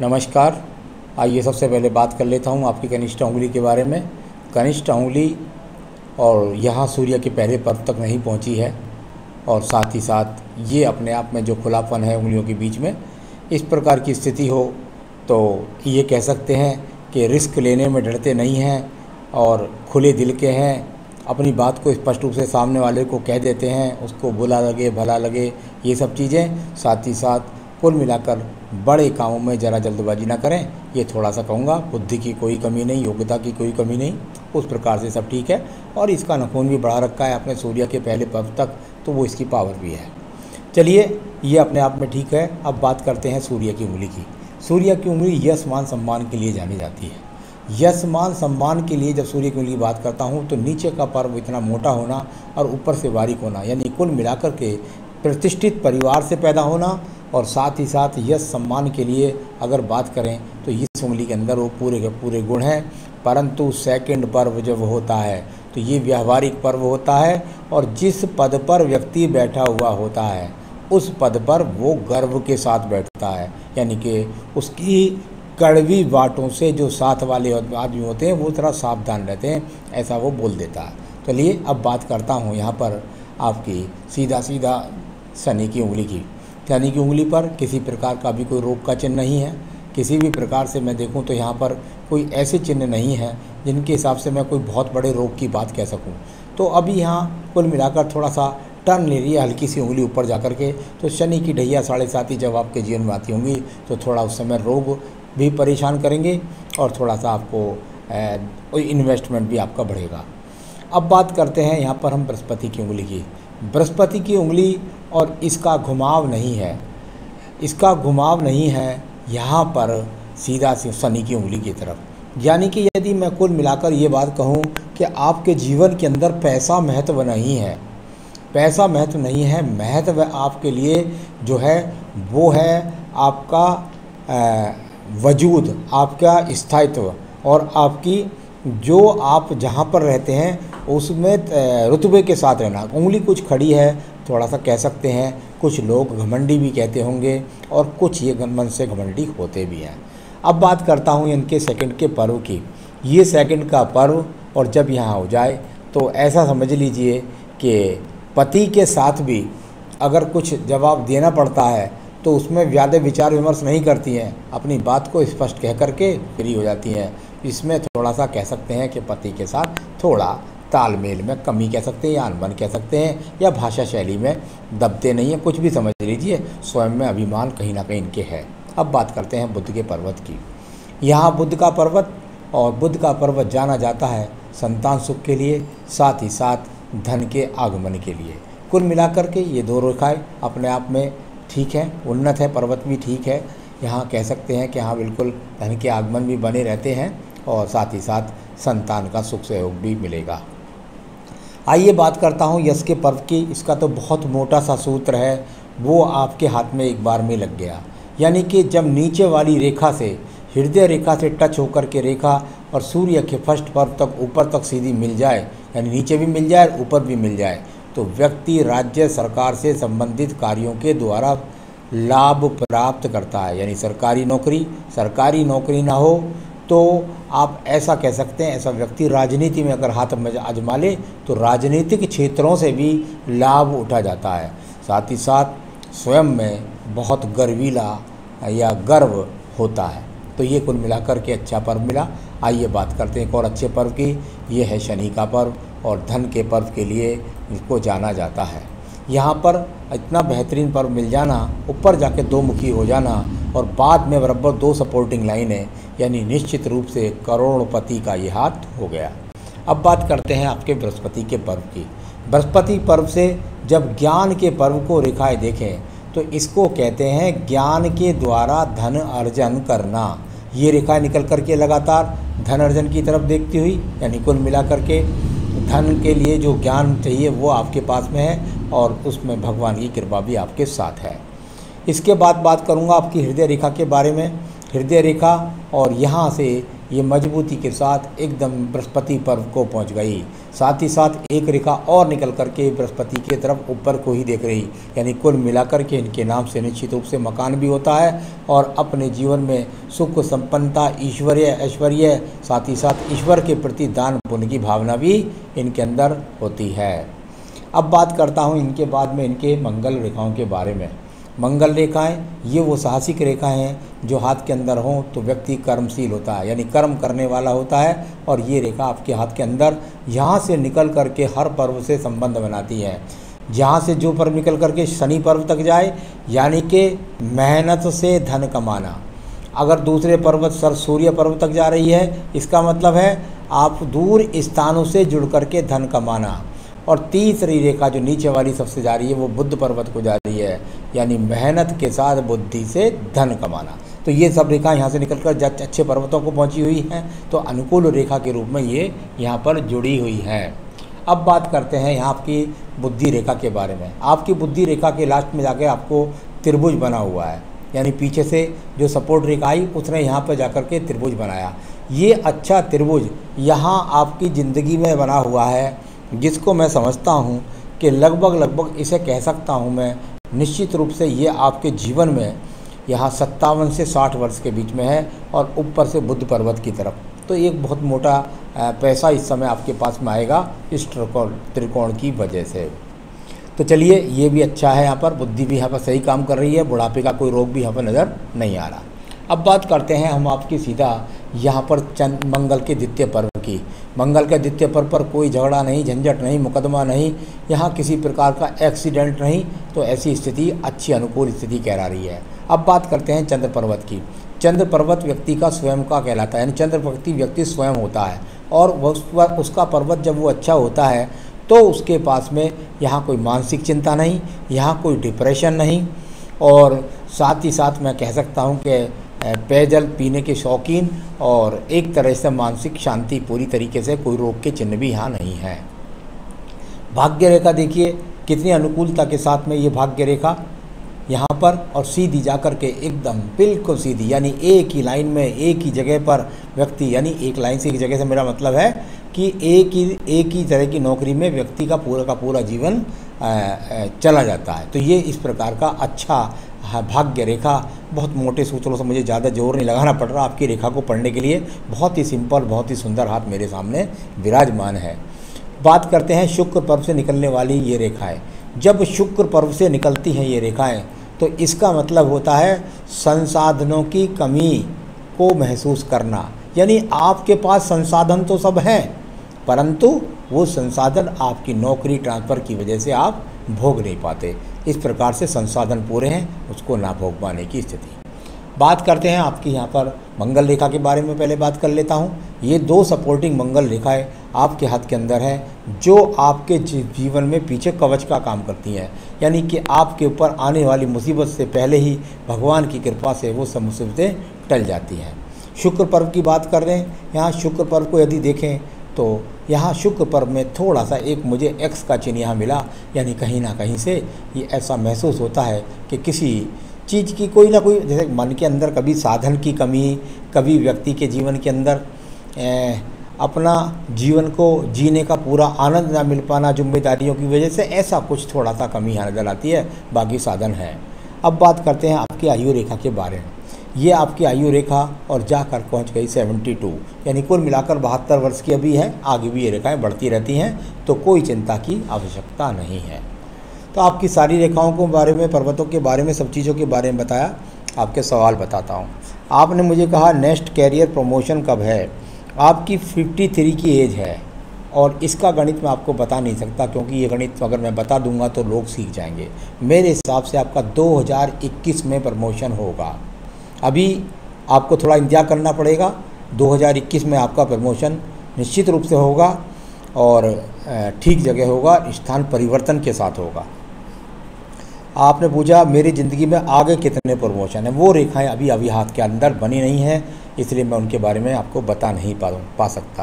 नमस्कार। आइए सबसे पहले बात कर लेता हूँ आपकी कनिष्ठ उंगली के बारे में। कनिष्ठ उंगली और यहाँ सूर्य के पहले पर्व तक नहीं पहुँची है और साथ ही साथ ये अपने आप में जो खुलापन है उंगलियों के बीच में, इस प्रकार की स्थिति हो तो ये कह सकते हैं कि रिस्क लेने में डरते नहीं हैं और खुले दिल के हैं। अपनी बात को स्पष्ट रूप से सामने वाले को कह देते हैं, उसको बुरा लगे भला लगे ये सब चीज़ें। साथ ही साथ कुल मिलाकर बड़े कामों में ज़रा जल्दबाजी ना करें, ये थोड़ा सा कहूँगा। बुद्धि की कोई कमी नहीं, योग्यता की कोई कमी नहीं, उस प्रकार से सब ठीक है। और इसका नखून भी बढ़ा रखा है आपने सूर्य के पहले पर्व तक, तो वो इसकी पावर भी है। चलिए, ये अपने आप में ठीक है। अब बात करते हैं सूर्य की उंगली की। सूर्य की उंगली यश मान सम्मान के लिए जानी जाती है। यश मान सम्मान के लिए जब सूर्य की उंगली की बात करता हूँ तो नीचे का पर्व इतना मोटा होना और ऊपर से बारीक होना, यानी कुल मिलाकर के प्रतिष्ठित परिवार से पैदा होना और साथ ही साथ यश सम्मान के लिए अगर बात करें तो इस उंगली के अंदर वो पूरे के पूरे गुण हैं। परंतु सेकंड पर्व जब होता है तो ये व्यावहारिक पर्व होता है और जिस पद पर व्यक्ति बैठा हुआ होता है उस पद पर वो गर्व के साथ बैठता है, यानी कि उसकी कड़वी बातों से जो साथ वाले आदमी होते हैं वो थोड़ा सावधान रहते हैं, ऐसा वो बोल देता है। चलिए, अब बात करता हूँ यहाँ पर आपकी सीधा सीधा शनि की उंगली की। शनि की उंगली पर किसी प्रकार का भी कोई रोग का चिन्ह नहीं है। किसी भी प्रकार से मैं देखूं तो यहाँ पर कोई ऐसे चिन्ह नहीं है जिनके हिसाब से मैं कोई बहुत बड़े रोग की बात कह सकूं। तो अभी यहाँ कुल मिलाकर थोड़ा सा टर्न ले रही है हल्की सी उंगली ऊपर जा कर के। तो शनि की ढैया 7.5 जब आपके जीवन में आती होंगी तो थोड़ा उस समय रोग भी परेशान करेंगे और थोड़ा सा आपको इन्वेस्टमेंट भी आपका बढ़ेगा। अब बात करते हैं यहाँ पर हम बृहस्पति की उंगली की। बृहस्पति की उंगली और इसका घुमाव नहीं है, इसका घुमाव नहीं है यहाँ पर सीधा से शनि की उंगली की तरफ। यानी कि यदि मैं कुल मिलाकर ये बात कहूँ कि आपके जीवन के अंदर पैसा महत्व नहीं है, पैसा महत्व नहीं है, महत्व आपके लिए जो है वो है आपका वजूद, आपका स्थायित्व और आपकी जो आप जहाँ पर रहते हैं उसमें रुतबे के साथ रहना। उंगली कुछ खड़ी है, थोड़ा सा कह सकते हैं, कुछ लोग घमंडी भी कहते होंगे और कुछ ये मन से घमंडी होते भी हैं। अब बात करता हूँ इनके सेकंड के पर्व की। ये सेकंड का पर्व और जब यहाँ हो जाए तो ऐसा समझ लीजिए कि पति के साथ भी अगर कुछ जवाब देना पड़ता है तो उसमें ज़्यादा विचार विमर्श नहीं करती हैं, अपनी बात को स्पष्ट कह करके फ्री हो जाती हैं। इसमें थोड़ा सा कह सकते हैं कि पति के साथ थोड़ा तालमेल में कमी कह सकते हैं या अनबन कह सकते हैं, या भाषा शैली में दबते नहीं हैं, कुछ भी समझ लीजिए। स्वयं में अभिमान कहीं ना कहीं इनके है। अब बात करते हैं बुध के पर्वत की। यहाँ बुध का पर्वत और बुध का पर्वत जाना जाता है संतान सुख के लिए, साथ ही साथ धन के आगमन के लिए। कुल मिलाकर के ये दो रेखाएं अपने आप में ठीक है, उन्नत है, पर्वत भी ठीक है। यहाँ कह सकते हैं कि हाँ बिल्कुल धन के आगमन भी बने रहते हैं और साथ ही साथ संतान का सुख सहयोग भी मिलेगा। आइए बात करता हूँ यश के पर्व की। इसका तो बहुत मोटा सा सूत्र है, वो आपके हाथ में एक बार में लग गया। यानी कि जब नीचे वाली रेखा से, हृदय रेखा से टच होकर के रेखा और सूर्य के फर्स्ट पर्व तक ऊपर तक सीधी मिल जाए, यानी नीचे भी मिल जाए ऊपर भी मिल जाए, तो व्यक्ति राज्य सरकार से संबंधित कार्यों के द्वारा लाभ प्राप्त करता है। यानी सरकारी नौकरी ना हो तो आप ऐसा कह सकते हैं, ऐसा व्यक्ति राजनीति में अगर हाथ में आजमा ले तो राजनीतिक क्षेत्रों से भी लाभ उठा जाता है। साथ ही साथ स्वयं में बहुत गर्वीला या गर्व होता है। तो ये कुल मिलाकर के अच्छा पर्व मिला। आइए बात करते हैं एक और अच्छे पर्व की। ये है शनि का पर्व और धन के पर्व के लिए इसको जाना जाता है। यहाँ पर इतना बेहतरीन पर्व मिल जाना, ऊपर जाके दो मुखी हो जाना और बाद में बराबर 2 सपोर्टिंग लाइनें, यानी निश्चित रूप से करोड़पति का ये हाथ हो गया। अब बात करते हैं आपके बृहस्पति के पर्व की। बृहस्पति पर्व से जब ज्ञान के पर्व को रेखाएं देखें तो इसको कहते हैं ज्ञान के द्वारा धन अर्जन करना। ये रेखाएं निकल करके लगातार धन अर्जन की तरफ देखती हुई, यानी कुल मिलाकर के धन के लिए जो ज्ञान चाहिए वो आपके पास में है और उसमें भगवान की कृपा भी आपके साथ है। इसके बाद बात करूंगा आपकी हृदय रेखा के बारे में। हृदय रेखा और यहाँ से ये मजबूती के साथ एकदम बृहस्पति पर्व को पहुंच गई। साथ ही साथ एक रेखा और निकल करके बृहस्पति की तरफ ऊपर को ही देख रही, यानी कुल मिलाकर के इनके नाम से निश्चित रूप से मकान भी होता है और अपने जीवन में सुख संपन्नता, ऐश्वर्य, साथ ही साथ ईश्वर के प्रति दान पुण्य की भावना भी इनके अंदर होती है। अब बात करता हूँ इनके बाद में इनके मंगल रेखाओं के बारे में। मंगल रेखाएं ये वो साहसिक रेखाएं हैं जो हाथ के अंदर हों तो व्यक्ति कर्मशील होता है, यानी कर्म करने वाला होता है। और ये रेखा आपके हाथ के अंदर यहाँ से निकल करके हर पर्व से संबंध बनाती है। जहाँ से जो पर्व निकल करके शनि पर्व तक जाए, यानी कि मेहनत से धन कमाना। अगर दूसरे पर्वत सूर्य पर्व तक जा रही है, इसका मतलब है आप दूर स्थानों से जुड़ करके धन कमाना। और तीसरी रेखा जो नीचे वाली सबसे जा रही है वो बुध पर्वत को जा रही है, यानी मेहनत के साथ बुद्धि से धन कमाना। तो ये सब रेखा यहाँ से निकलकर अच्छे पर्वतों को पहुँची हुई हैं, तो अनुकूल रेखा के रूप में ये यहाँ पर जुड़ी हुई हैं। अब बात करते हैं यहाँ आपकी बुद्धि रेखा के बारे में। आपकी बुद्धि रेखा के लास्ट में जाकर आपको त्रिभुज बना हुआ है, यानी पीछे से जो सपोर्ट रेखा आई उसने यहाँ पर जाकर के त्रिभुज बनाया। ये अच्छा त्रिभुज यहाँ आपकी ज़िंदगी में बना हुआ है, जिसको मैं समझता हूँ कि लगभग इसे कह सकता हूँ मैं निश्चित रूप से ये आपके जीवन में यहाँ 57 से 60 वर्ष के बीच में है और ऊपर से बुध पर्वत की तरफ। तो एक बहुत मोटा पैसा इस समय आपके पास में आएगा इस त्रिकोण की वजह से। तो चलिए, ये भी अच्छा है, यहाँ पर बुद्धि भी यहाँ पर सही काम कर रही है, बुढ़ापे का कोई रोग भी यहाँ पर नज़र नहीं आ रहा। अब बात करते हैं हम आपकी सीधा यहाँ पर मंगल के द्वितीय पर्व की। मंगल के द्वितीय पर्व पर कोई झगड़ा नहीं, झंझट नहीं, मुकदमा नहीं, यहाँ किसी प्रकार का एक्सीडेंट नहीं, तो ऐसी स्थिति अच्छी अनुकूल स्थिति कहला रही है। अब बात करते हैं चंद्र पर्वत की। चंद्र पर्वत व्यक्ति का स्वयं का कहलाता है, यानी चंद्र व्यक्ति स्वयं होता है और उसका पर्वत जब वो अच्छा होता है तो उसके पास में यहाँ कोई मानसिक चिंता नहीं, यहाँ कोई डिप्रेशन नहीं, और साथ ही साथ मैं कह सकता हूँ कि पेयजल पीने के शौकीन और एक तरह से मानसिक शांति पूरी तरीके से, कोई रोग के चिन्ह भी यहाँ नहीं है। भाग्य रेखा देखिए कितनी अनुकूलता के साथ में ये भाग्य रेखा यहाँ पर, और सीधी जाकर के एकदम बिल्कुल सीधी, यानी एक ही लाइन में एक ही जगह पर व्यक्ति, यानी एक लाइन से एक जगह से मेरा मतलब है कि एक ही तरह की नौकरी में व्यक्ति का पूरा जीवन चला जाता है। तो ये इस प्रकार का अच्छा भाग्य रेखा, बहुत मोटे सूत्रों से मुझे ज़्यादा जोर नहीं लगाना पड़ रहा आपकी रेखा को पढ़ने के लिए। बहुत ही सिंपल, बहुत ही सुंदर हाथ मेरे सामने विराजमान है। बात करते हैं शुक्र पर्व से निकलने वाली ये रेखाएं। जब शुक्र पर्व से निकलती हैं ये रेखाएं तो इसका मतलब होता है संसाधनों की कमी को महसूस करना, यानी आपके पास संसाधन तो सब हैं परंतु वो संसाधन आपकी नौकरी ट्रांसफ़र की वजह से आप भोग नहीं पाते। इस प्रकार से संसाधन पूरे हैं, उसको ना भोग पाने की स्थिति। बात करते हैं आपकी यहाँ पर मंगल रेखा के बारे में। पहले बात कर लेता हूँ। ये दो सपोर्टिंग मंगल रेखाएं आपके हाथ के अंदर हैं जो आपके जीवन में पीछे कवच का काम करती हैं, यानी कि आपके ऊपर आने वाली मुसीबत से पहले ही भगवान की कृपा से वो सब मुसीबतें टल जाती हैं। शुक्र पर्व की बात कर रहे हैं। यहाँ शुक्र पर्व को यदि देखें तो यहाँ शुक्र पर्व में थोड़ा सा एक मुझे एक्स का चिन्ह यहाँ मिला, यानी कहीं ना कहीं से ये ऐसा महसूस होता है कि किसी चीज़ की कोई ना कोई, जैसे मन के अंदर कभी साधन की कमी, कभी व्यक्ति के जीवन के अंदर अपना जीवन को जीने का पूरा आनंद ना मिल पाना जिम्मेदारियों की वजह से, ऐसा कुछ थोड़ा सा कमी यहाँ नज़र आती है, बाकी साधन है। अब बात करते हैं आपकी आयु रेखा के बारे में। ये आपकी आयु रेखा और जाकर पहुंच गई 72, यानी कुल मिलाकर 72 वर्ष की अभी है। आगे भी ये रेखाएं बढ़ती रहती हैं, तो कोई चिंता की आवश्यकता नहीं है। तो आपकी सारी रेखाओं के बारे में, पर्वतों के बारे में, सब चीज़ों के बारे में बताया। आपके सवाल बताता हूँ। आपने मुझे कहा नेक्स्ट कैरियर प्रमोशन कब है। आपकी 53 की एज है और इसका गणित मैं आपको बता नहीं सकता, क्योंकि ये गणित अगर मैं बता दूंगा तो लोग सीख जाएंगे। मेरे हिसाब से आपका 2021 में प्रमोशन होगा। अभी आपको थोड़ा इंतजार करना पड़ेगा। 2021 में आपका प्रमोशन निश्चित रूप से होगा और ठीक जगह होगा, स्थान परिवर्तन के साथ होगा। आपने पूछा मेरी ज़िंदगी में आगे कितने प्रमोशन हैं। वो रेखाएं अभी हाथ के अंदर बनी नहीं हैं, इसलिए मैं उनके बारे में आपको बता नहीं पा सकता।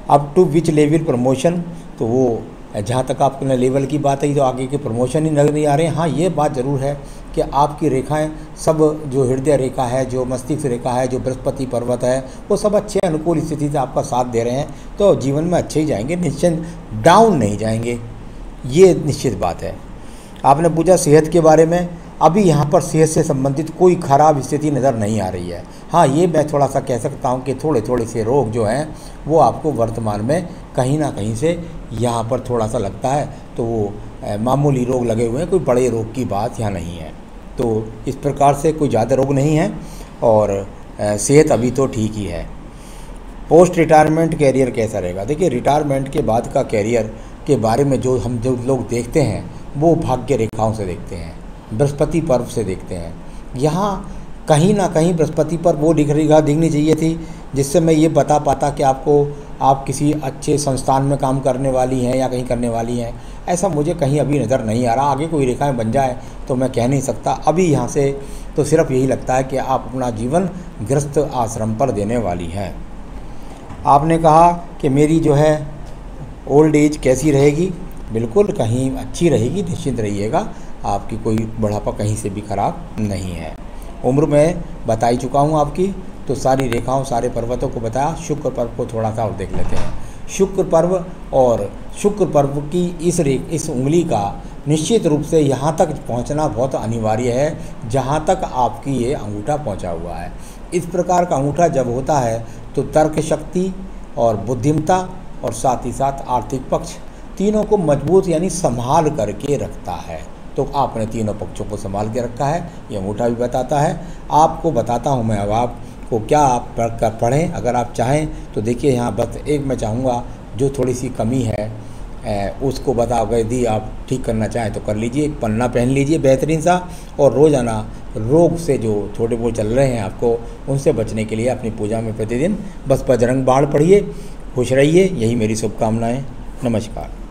Up to which level promotion, तो वो जहाँ तक आपके लेवल की बात है तो आगे के प्रमोशन ही नजर नहीं आ रहे हैं। हाँ, ये बात ज़रूर है कि आपकी रेखाएं सब, जो हृदय रेखा है, जो मस्तिष्क रेखा है, जो बृहस्पति पर्वत है, वो सब अच्छे अनुकूल स्थिति से आपका साथ दे रहे हैं। तो जीवन में अच्छे ही जाएंगे, निश्चित डाउन नहीं जाएंगे, ये निश्चित बात है। आपने पूछा सेहत के बारे में, अभी यहाँ पर सेहत से संबंधित कोई ख़राब स्थिति नज़र नहीं आ रही है। हाँ, ये मैं थोड़ा सा कह सकता हूँ कि थोड़े थोड़े से रोग जो हैं वो आपको वर्तमान में कहीं ना कहीं से यहाँ पर थोड़ा सा लगता है, तो वो मामूली रोग लगे हुए हैं, कोई बड़े रोग की बात यहाँ नहीं है। तो इस प्रकार से कोई ज़्यादा रोग नहीं है और सेहत अभी तो ठीक ही है। पोस्ट रिटायरमेंट कैरियर कैसा रहेगा? देखिए, रिटायरमेंट के बाद का कैरियर के बारे में जो लोग देखते हैं वो भाग्य रेखाओं से देखते हैं, बृहस्पति पर्व से देखते हैं। यहाँ कहीं ना कहीं बृहस्पति पर वो रेखा दिखनी चाहिए थी जिससे मैं ये बता पाता कि आप किसी अच्छे संस्थान में काम करने वाली हैं या कहीं करने वाली हैं। ऐसा मुझे कहीं अभी नज़र नहीं आ रहा। आगे कोई रेखाएं बन जाए तो मैं कह नहीं सकता। अभी यहाँ से तो सिर्फ यही लगता है कि आप अपना जीवन गृहस्थ आश्रम पर देने वाली हैं। आपने कहा कि मेरी जो है ओल्ड एज कैसी रहेगी? बिल्कुल कहीं अच्छी रहेगी, निश्चिंत रहिएगा, आपकी कोई बुढ़ापा कहीं से भी खराब नहीं है। उम्र में बता ही चुका हूँ आपकी, तो सारी रेखाओं, सारे पर्वतों को बताया। शुक्र पर्व को थोड़ा सा और देख लेते हैं। शुक्र पर्व और शुक्र पर्व की इस उंगली का निश्चित रूप से यहाँ तक पहुँचना बहुत अनिवार्य है जहाँ तक आपकी ये अंगूठा पहुँचा हुआ है। इस प्रकार का अंगूठा जब होता है तो तर्क शक्ति और बुद्धिमत्ता और साथ ही साथ आर्थिक पक्ष तीनों को मजबूत यानी संभाल करके रखता है। तो आपने तीनों पक्षों को संभाल के रखा है, ये अंगूठा भी बताता है। आपको बताता हूँ मैं अब आपको क्या आप पढ़ें अगर आप चाहें तो। देखिए, यहाँ बस एक मैं चाहूँगा जो थोड़ी सी कमी है उसको बता कर यदि आप ठीक करना चाहें तो कर लीजिए। एक पन्ना पहन लीजिए बेहतरीन सा, और रोज़ाना रोग से जो थोड़े बहुत चल रहे हैं आपको उनसे बचने के लिए अपनी पूजा में प्रतिदिन बस बजरंग बाण पढ़िए। खुश रहिए, यही मेरी शुभकामनाएँ। नमस्कार।